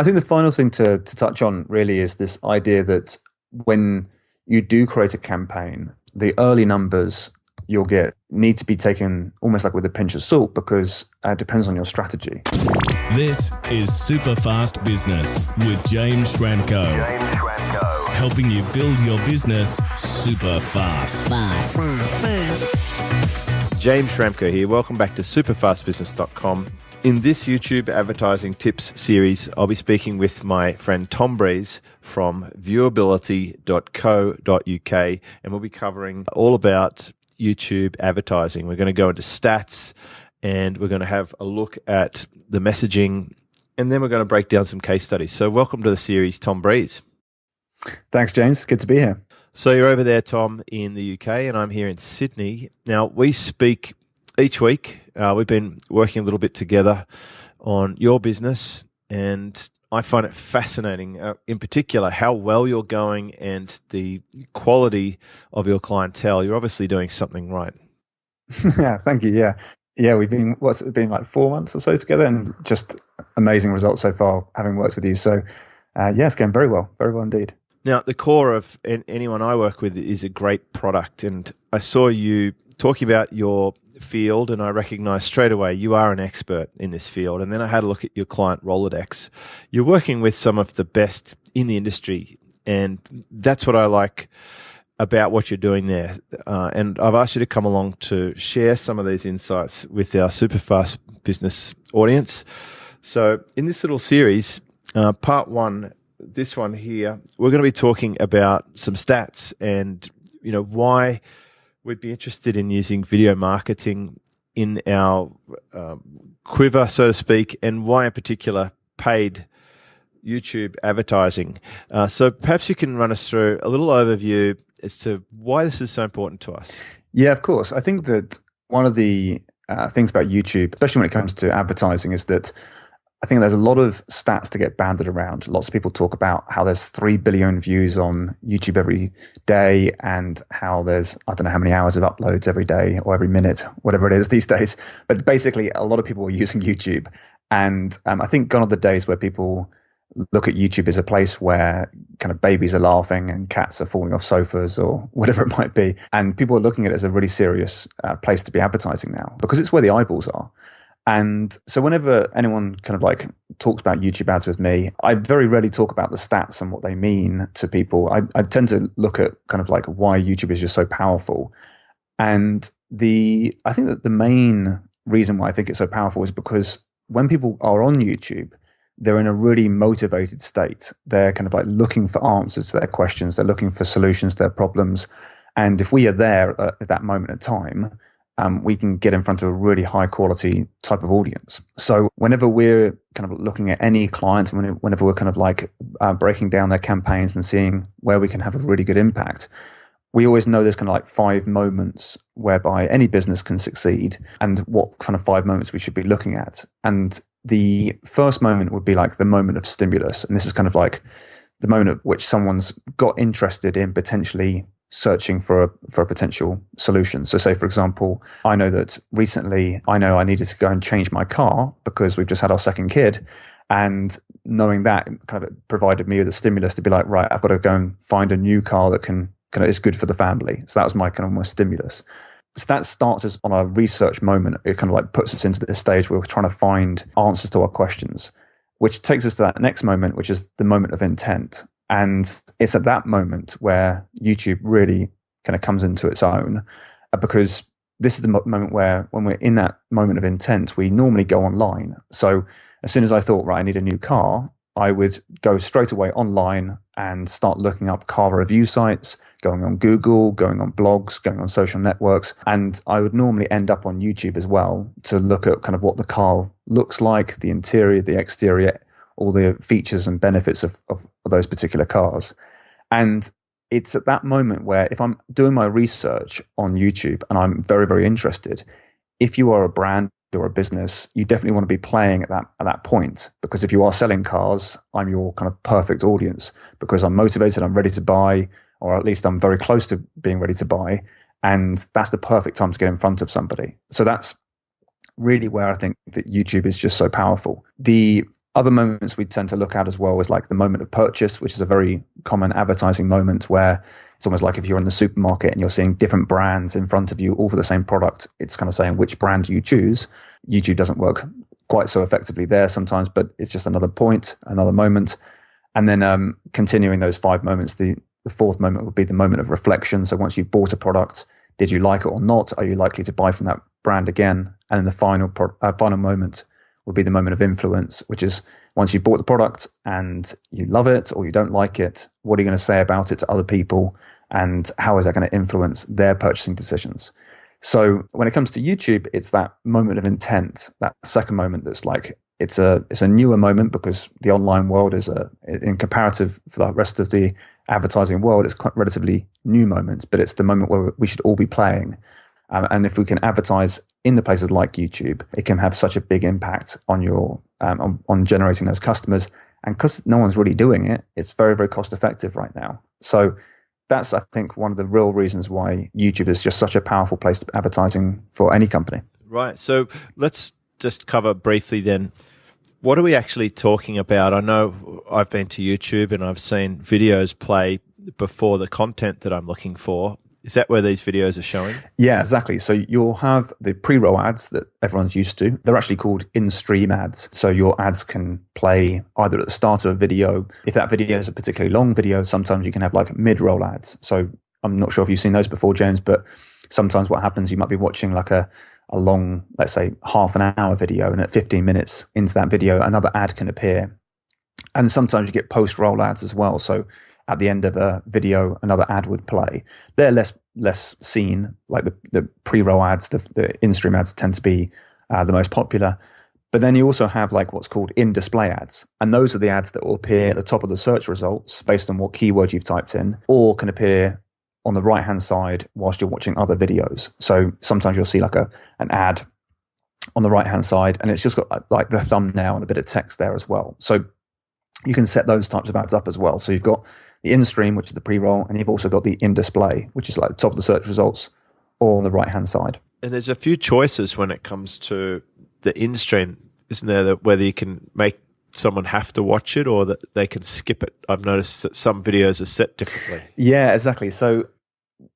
I think the final thing to touch on really is this idea that when you do create a campaign, the early numbers you'll get need to be taken almost like with a pinch of salt because it depends on your strategy. This is SuperFast Business with James Schramko. Helping you build your business super fast. James Schramko here. Welcome back to superfastbusiness.com. In this YouTube advertising tips series, I'll be speaking with my friend Tom Breeze from viewability.co.uk, and we'll be covering all about YouTube advertising. We're going to go into stats, and we're going to have a look at the messaging, and then we're going to break down some case studies. So welcome to the series, Tom Breeze. Thanks, James. Good to be here. So you're over there, Tom, in the UK, and I'm here in Sydney. Now, we speak each week. We've been working a little bit together on your business, and I find it fascinating, in particular, how well you're going and the quality of your clientele. You're obviously doing something right. Yeah, thank you. Yeah, we've been, what's it been, like 4 months or so together, and just amazing results so far, having worked with you. So, yeah, it's going very well indeed. Now, the core of anyone I work with is a great product, and I saw you talking about your field, and I recognized straight away you are an expert in this field. And then I had a look at your client Rolodex. You're working with some of the best in the industry, and that's what I like about what you're doing there. And I've asked you to come along to share some of these insights with our Superfast Business audience. So in this little series, part one, this one here, we're going to be talking about some stats and, you know, why we'd be interested in using video marketing in our quiver, so to speak, and why in particular paid YouTube advertising. So perhaps you can run us through a little overview as to why this is so important to us. Yeah, of course. I think that one of the things about YouTube, especially when it comes to advertising, is that I think there's a lot of stats to get banded around. Lots of people talk about how there's 3 billion views on YouTube every day, and how there's, I don't know how many hours of uploads every day or every minute, whatever it is these days. But basically, a lot of people are using YouTube. And I think gone are the days where people look at YouTube as a place where kind of babies are laughing and cats are falling off sofas or whatever it might be. And people are looking at it as a really serious place to be advertising now, because it's where the eyeballs are. And so whenever anyone kind of like talks about YouTube ads with me, I very rarely talk about the stats and what they mean to people. I tend to look at kind of like why YouTube is just so powerful. And I think that the main reason why I think it's so powerful is because when people are on YouTube, they're in a really motivated state. They're kind of like looking for answers to their questions. They're looking for solutions to their problems. And if we are there at that moment in time, we can get in front of a really high quality type of audience. So whenever we're kind of looking at any client, whenever we're kind of like breaking down their campaigns and seeing where we can have a really good impact, we always know there's kind of like 5 moments whereby any business can succeed, and what kind of 5 moments we should be looking at. And the first moment would be like the moment of stimulus. And this is kind of like the moment at which someone's got interested in potentially searching for a potential solution. So say, for example, I know that recently I needed to go and change my car because we've just had our second kid. And knowing that kind of provided me with a stimulus to be like, right, I've got to go and find a new car that kind of is good for the family. So that was my kind of my stimulus. So that starts us on a research moment. It kind of like puts us into this stage where we're trying to find answers to our questions, which takes us to that next moment, which is the moment of intent. And it's at that moment where YouTube really kind of comes into its own, because this is the moment where, when we're in that moment of intent, we normally go online. So as soon as I thought, right, I need a new car, I would go straight away online and start looking up car review sites, going on Google, going on blogs, going on social networks. And I would normally end up on YouTube as well to look at kind of what the car looks like, the interior, the exterior, all the features and benefits of those particular cars. And it's at that moment where, if I'm doing my research on YouTube and I'm very, very interested, if you are a brand or a business, you definitely want to be playing at that point, because if you are selling cars, I'm your kind of perfect audience, because I'm motivated, I'm ready to buy, or at least I'm very close to being ready to buy. And that's the perfect time to get in front of somebody. So that's really where I think that YouTube is just so powerful. The Other moments we tend to look at as well is like the moment of purchase, which is a very common advertising moment where it's almost like if you're in the supermarket and you're seeing different brands in front of you, all for the same product, it's kind of saying which brand you choose. YouTube doesn't work quite so effectively there sometimes, but it's just another point, another moment. And then continuing those 5 moments, the fourth moment would be the moment of reflection. So once you've bought a product, did you like it or not? Are you likely to buy from that brand again? And then the final moment would be the moment of influence, which is once you've bought the product and you love it or you don't like it, what are you going to say about it to other people? And how is that going to influence their purchasing decisions? So when it comes to YouTube, it's that moment of intent, that second moment that's like, it's a newer moment because the online world is in comparative for the rest of the advertising world, it's quite relatively new moments, but it's the moment where we should all be playing. And if we can advertise in the places like YouTube, it can have such a big impact on your on generating those customers. And because no one's really doing it, it's very, very cost effective right now. So that's, I think, one of the real reasons why YouTube is just such a powerful place to advertising for any company. Right. So let's just cover briefly then, what are we actually talking about? I know I've been to YouTube and I've seen videos play before the content that I'm looking for. Is that where these videos are showing? Yeah, exactly. So you'll have the pre-roll ads that everyone's used to. They're actually called in-stream ads. So your ads can play either at the start of a video. If that video is a particularly long video, sometimes you can have like mid-roll ads. So I'm not sure if you've seen those before, James, but sometimes what happens, you might be watching like a long, let's say, half an hour video, and at 15 minutes into that video, another ad can appear. And sometimes you get post-roll ads as well. So at the end of a video, another ad would play. They're less seen, like the pre-roll ads, the in-stream ads tend to be the most popular. But then you also have like what's called in-display ads. And those are the ads that will appear at the top of the search results based on what keyword you've typed in, or can appear on the right-hand side whilst you're watching other videos. So sometimes you'll see like an ad on the right-hand side, and it's just got like the thumbnail and a bit of text there as well. So you can set those types of ads up as well. So you've got the in-stream, which is the pre-roll, and you've also got the in-display, which is like the top of the search results or on the right-hand side. And there's a few choices when it comes to the in-stream, isn't there, that whether you can make someone have to watch it or that they can skip it? I've noticed that some videos are set differently. Yeah, exactly. So,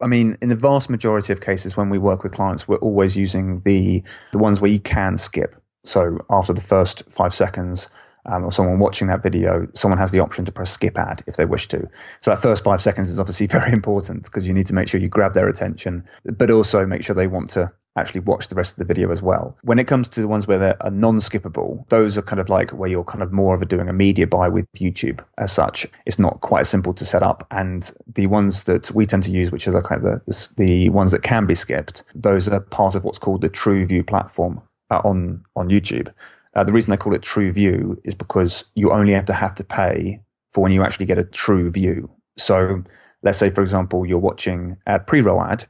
I mean, in the vast majority of cases when we work with clients, we're always using the ones where you can skip. So after the first 5 seconds, or someone watching that video, someone has the option to press skip ad if they wish to. So that first 5 seconds is obviously very important because you need to make sure you grab their attention, but also make sure they want to actually watch the rest of the video as well. When it comes to the ones where they're non-skippable, those are kind of like where you're kind of more of doing a media buy with YouTube as such. It's not quite as simple to set up. And the ones that we tend to use, which are the kind of the ones that can be skipped, those are part of what's called the True View platform on YouTube. The reason they call it True View is because you only have to pay for when you actually get a true view. So let's say, for example, you're watching a pre-roll ad.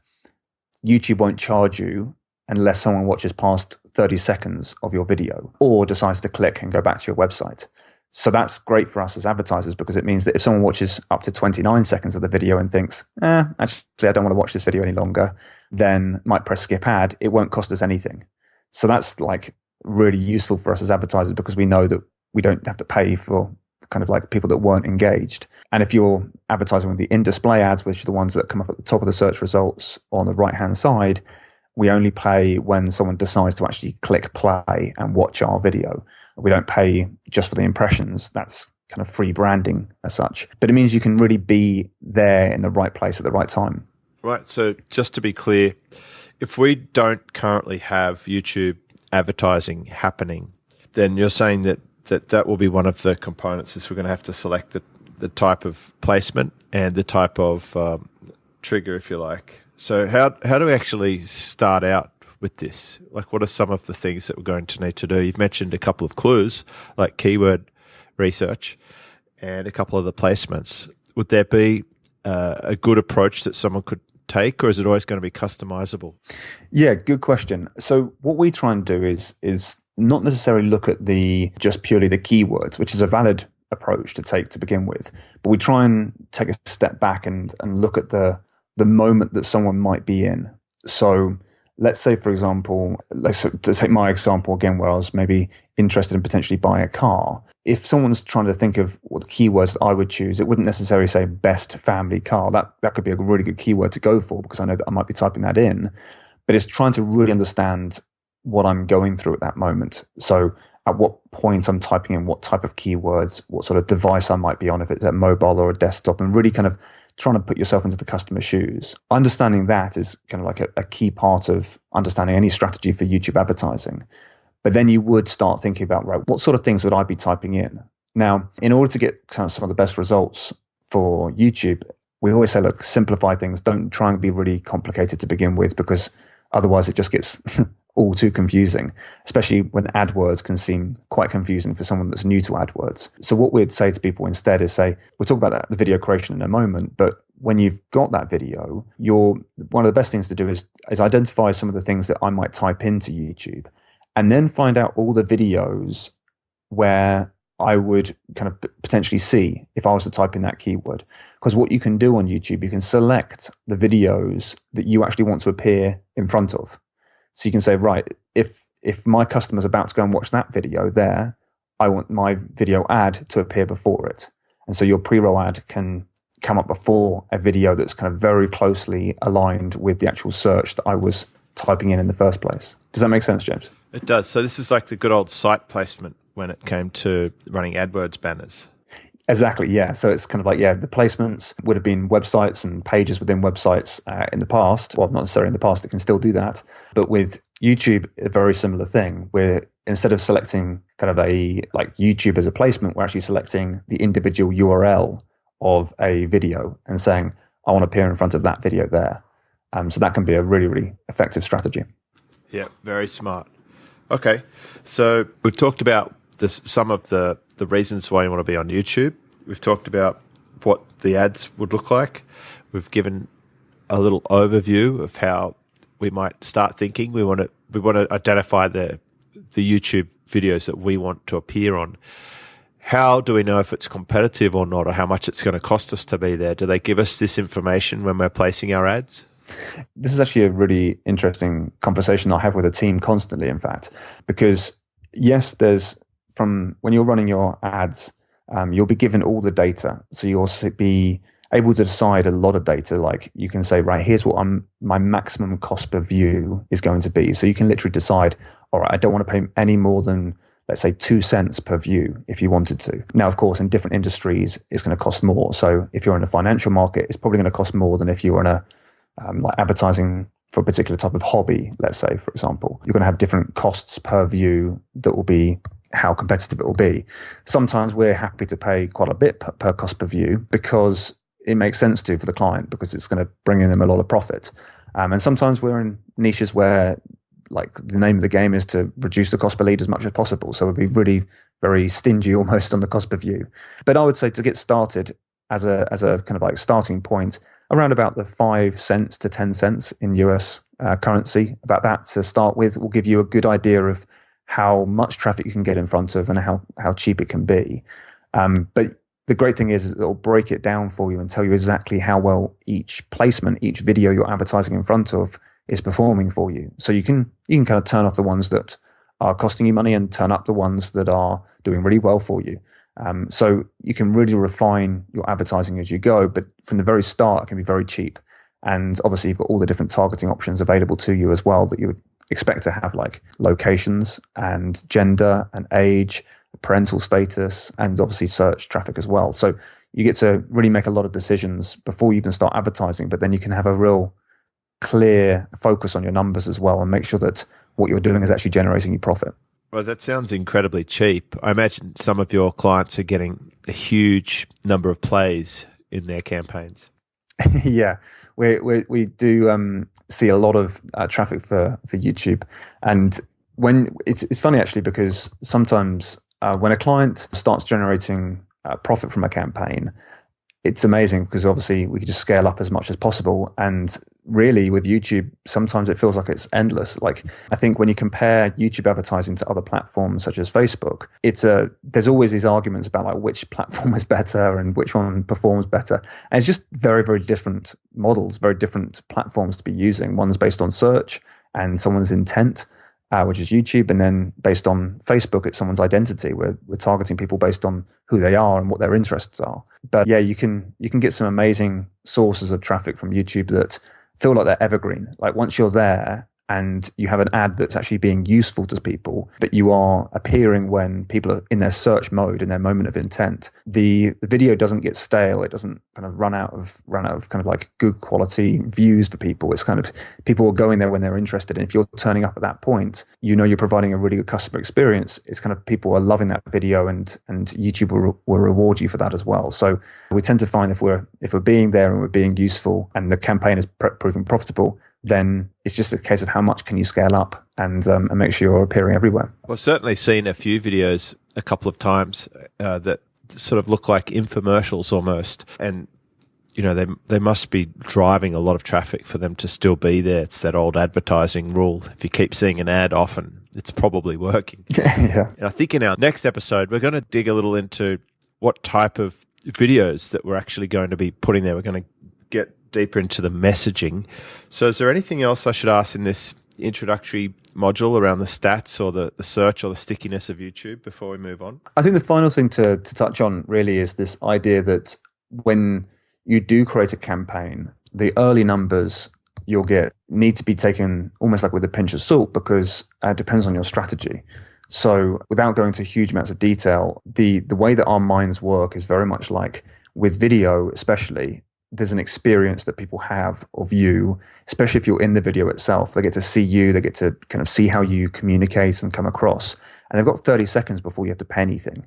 YouTube won't charge you unless someone watches past 30 seconds of your video or decides to click and go back to your website. So that's great for us as advertisers because it means that if someone watches up to 29 seconds of the video and thinks, actually, I don't want to watch this video any longer, then might press skip ad, it won't cost us anything. So that's like really useful for us as advertisers because we know that we don't have to pay for kind of like people that weren't engaged. And if you're advertising with the in-display ads, which are the ones that come up at the top of the search results on the right-hand side, we only pay when someone decides to actually click play and watch our video. We don't pay just for the impressions. That's kind of free branding as such. But it means you can really be there in the right place at the right time. Right. So just to be clear, if we don't currently have YouTube advertising happening, then you're saying that will be one of the components is we're going to have to select the type of placement and the type of trigger, if you like. So how do we actually start out with this? Like, what are some of the things that we're going to need to do? You've mentioned a couple of clues, like keyword research and a couple of the placements. Would there be a good approach that someone could take, or is it always going to be customizable? Yeah, good question. So what we try and do is not necessarily look at just purely the keywords, which is a valid approach to take to begin with, but we try and take a step back and look at the moment that someone might be in. So let's say, for example, let's take my example again, where I was maybe interested in potentially buying a car. If someone's trying to think of what the keywords that I would choose, it wouldn't necessarily say best family car. That could be a really good keyword to go for, because I know that I might be typing that in. But it's trying to really understand what I'm going through at that moment. So at what point I'm typing in what type of keywords, what sort of device I might be on, if it's a mobile or a desktop, and really kind of trying to put yourself into the customer's shoes. Understanding that is kind of like a key part of understanding any strategy for YouTube advertising. But then you would start thinking about, right, what sort of things would I be typing in? Now, in order to get kind of some of the best results for YouTube, we always say, look, simplify things. Don't try and be really complicated to begin with, because otherwise it just gets all too confusing, especially when AdWords can seem quite confusing for someone that's new to AdWords. So what we'd say to people instead is say, we'll talk about that, the video creation in a moment, but when you've got that video, one of the best things to do is identify some of the things that I might type into YouTube, and then find out all the videos where I would kind of potentially see if I was to type in that keyword. Because what you can do on YouTube, you can select the videos that you actually want to appear in front of. So you can say, right, if my customer's about to go and watch that video there, I want my video ad to appear before it. And so your pre-roll ad can come up before a video that's kind of very closely aligned with the actual search that I was typing in the first place. Does that make sense, James? It does. So this is like the good old site placement when it came to running AdWords banners. Exactly, yeah. So it's kind of like, the placements would have been websites and pages within websites in the past. Well, not necessarily in the past, it can still do that. But with YouTube, a very similar thing, where instead of selecting kind of like YouTube as a placement, we're actually selecting the individual URL of a video and saying, I want to appear in front of that video there. So that can be a really, really effective strategy. Yeah, very smart. Okay, so we've talked about some of the reasons why you want to be on YouTube. We've talked about what the ads would look like. We've given a little overview of how we might start thinking. We want to identify the YouTube videos that we want to appear on. How do we know if it's competitive or not, or how much it's going to cost us to be there? Do they give us this information when we're placing our ads? This is actually a really interesting conversation I have with a team constantly, in fact, because yes, from when you're running your ads, you'll be given all the data. So you'll be able to decide a lot of data. Like you can say, right, here's what my maximum cost per view is going to be. So you can literally decide, all right, I don't want to pay any more than, let's say, 2 cents per view if you wanted to. Now, of course, in different industries, it's going to cost more. So if you're in a financial market, it's probably going to cost more than if you're in a like advertising for a particular type of hobby, let's say, for example. You're going to have different costs per view that will be how competitive it will be. Sometimes we're happy to pay quite a bit per cost per view because it makes sense to for the client, because it's going to bring in them a lot of profit. And sometimes we're in niches where, like, the name of the game is to reduce the cost per lead as much as possible. So we'll be really very stingy almost on the cost per view. But I would say to get started as a kind of like starting point, around about the 5 cents to 10 cents in US currency, about that to start with, will give you a good idea of how much traffic you can get in front of and how cheap it can be. But the great thing is it'll break it down for you and tell you exactly how well each placement, each video you're advertising in front of is performing for you. So you can kind of turn off the ones that are costing you money and turn up the ones that are doing really well for you. So you can really refine your advertising as you go, but from the very start, it can be very cheap. And obviously, you've got all the different targeting options available to you as well that you would expect to have, like locations and gender and age, parental status, and obviously search traffic as well. So you get to really make a lot of decisions before you even start advertising, but then you can have a real clear focus on your numbers as well and make sure that what you're doing is actually generating you profit. Well, that sounds incredibly cheap. I imagine some of your clients are getting a huge number of plays in their campaigns. Yeah, we do see a lot of traffic for YouTube, and when it's funny actually, because sometimes when a client starts generating profit from a campaign, it's amazing because obviously we can just scale up as much as possible. And really with YouTube, sometimes it feels like it's endless. Like I think when you compare YouTube advertising to other platforms such as Facebook, there's always these arguments about like which platform is better and which one performs better. And it's just very, very different models, very different platforms to be using. One's based on search and someone's intent, which is YouTube, and then based on Facebook, it's someone's identity. We're targeting people based on who they are and what their interests are. But yeah, you can get some amazing sources of traffic from YouTube that feel like they're evergreen. Like once you're there and you have an ad that's actually being useful to people, but you are appearing when people are in their search mode, in their moment of intent, the video doesn't get stale. It doesn't kind of run out of kind of like good quality views for people. It's kind of people are going there when they're interested. And if you're turning up at that point, you know you're providing a really good customer experience. It's kind of people are loving that video, and YouTube will reward you for that as well. So we tend to find if we're being there and we're being useful and the campaign is proving profitable, then it's just a case of how much can you scale up and make sure you're appearing everywhere. Well, I've certainly seen a few videos a couple of times that sort of look like infomercials almost. And, you know, they must be driving a lot of traffic for them to still be there. It's that old advertising rule. If you keep seeing an ad often, it's probably working. Yeah. And I think in our next episode, we're going to dig a little into what type of videos that we're actually going to be putting there. We're going to get deeper into the messaging. So is there anything else I should ask in this introductory module around the stats or the search or the stickiness of YouTube before we move on? I think the final thing to touch on really is this idea that when you do create a campaign, the early numbers you'll get need to be taken almost like with a pinch of salt, because it depends on your strategy. So without going to huge amounts of detail, the way that our minds work is very much like with video, especially, there's an experience that people have of you, especially if you're in the video itself. They get to see you, they get to kind of see how you communicate and come across. And they've got 30 seconds before you have to pay anything.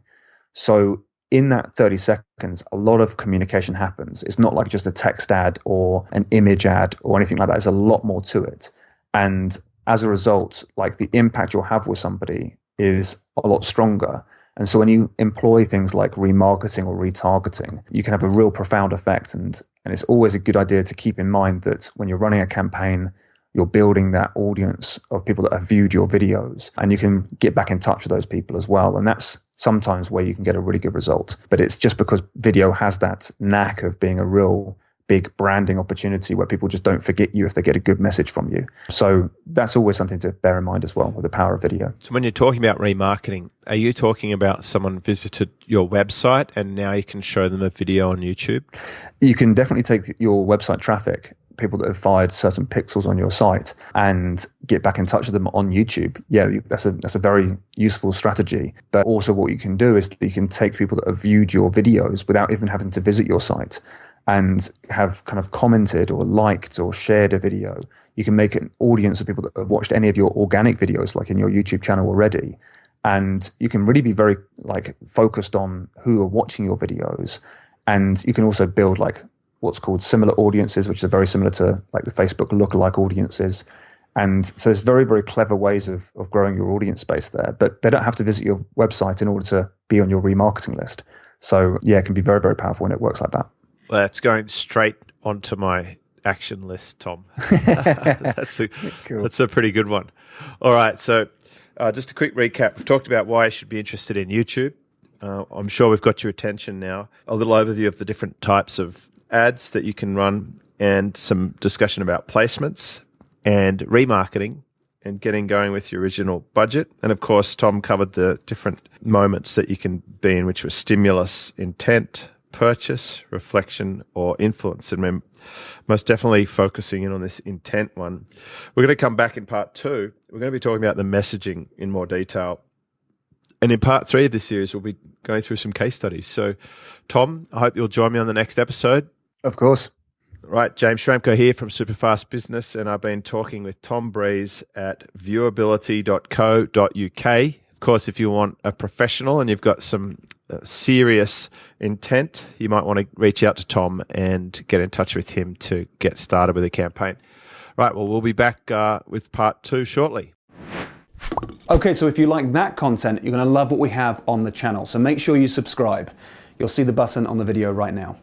So in that 30 seconds, a lot of communication happens. It's not like just a text ad or an image ad or anything like that. There's a lot more to it. And as a result, like the impact you'll have with somebody is a lot stronger. And so when you employ things like remarketing or retargeting, you can have a real profound effect. And it's always a good idea to keep in mind that when you're running a campaign, you're building that audience of people that have viewed your videos, and you can get back in touch with those people as well. And that's sometimes where you can get a really good result. But it's just because video has that knack of being a real big branding opportunity where people just don't forget you if they get a good message from you. So that's always something to bear in mind as well with the power of video. So when you're talking about remarketing, are you talking about someone visited your website and now you can show them a video on YouTube? You can definitely take your website traffic, people that have fired certain pixels on your site, and get back in touch with them on YouTube. Yeah, that's a very useful strategy. But also what you can do is that you can take people that have viewed your videos without even having to visit your site and have kind of commented or liked or shared a video. You can make an audience of people that have watched any of your organic videos, like in your YouTube channel already. And you can really be very like focused on who are watching your videos. And you can also build like what's called similar audiences, which are very similar to like the Facebook lookalike audiences. And so there's very, very clever ways of growing your audience base there, but they don't have to visit your website in order to be on your remarketing list. So yeah, it can be very, very powerful when it works like that. Well, that's going straight onto my action list, Tom. That's a pretty good one. All right, so just a quick recap. We've talked about why you should be interested in YouTube. I'm sure we've got your attention now. A little overview of the different types of ads that you can run, and some discussion about placements and remarketing and getting going with your original budget. And of course, Tom covered the different moments that you can be in, which was stimulus, intent, purchase, reflection, or influence. And we're most definitely focusing in on this intent one. We're going to come back in part 2. We're going to be talking about the messaging in more detail. And in part 3 of this series, we'll be going through some case studies. So, Tom, I hope you'll join me on the next episode. Of course. Right, James Schramko here from SuperFast Business, and I've been talking with Tom Breeze at viewability.co.uk. Of course, if you want a professional and you've got some serious intent, you might want to reach out to Tom and get in touch with him to get started with a campaign. Right, well, we'll be back with part 2 shortly. Okay, so if you like that content, you're going to love what we have on the channel. So make sure you subscribe. You'll see the button on the video right now.